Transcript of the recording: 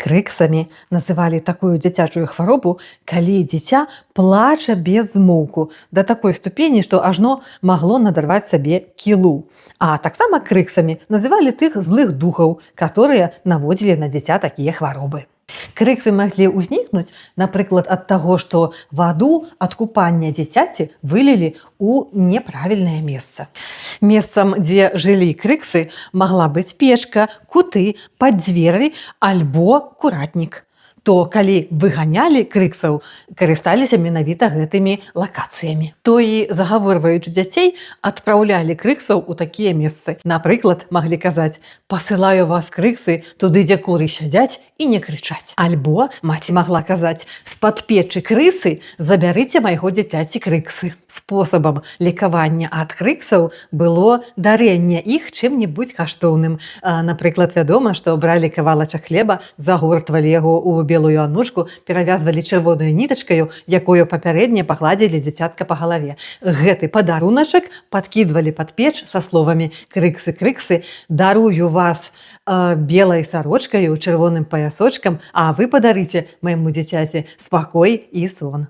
Крыксамі называлі такую дзіцячую хваробу, калі дзіця плача без змоўку да такой ступені, што ажно магло надарваць сабе кілу. А таксама крыксамі называлі тых злых духаў, которые наводзілі на дзіця такія хваробы. Крыксы маглі ўзнікнуць, напрыклад, ад таго, што ваду ад купання дзіцяці вылілі ў няправільнае месца. Месцам, дзе жылі крыксы, магла быць печка, куты, падзверы альбо куратнік. То калі выганялі крыксаў, карысталіся менавіта гэтымі лакацыямі. То і загаворваючы дзяцей, адпраўлялі крыксаў у такія месцы. Напрыклад, маглі казаць: «Пасылаю вас, крыксы, туды, дзе куры сядзяць, і не крычаць». Альбо маці магла казаць: «З-пад печы крысы забярыце майго дзіцяці крыксы». Спосабам лекавання ад крыксаў было дарэнне іх чым-небудзь каштоўным. Напрыклад, вядома, што бралі кавалачак хлеба, загортвалі яго ў белую анучку, перавязвалі чырвонаю нітачкаю, якую папярэдне пагладзілі дзіцятка па галаве. Гэты падаруначак падкідвалі пад печ са словамі: «Крыксы, крыксы, дарую вас белай сарочкаю, чырвоным паясочкам, а вы падарыце майму дзіцяці спакой і сон».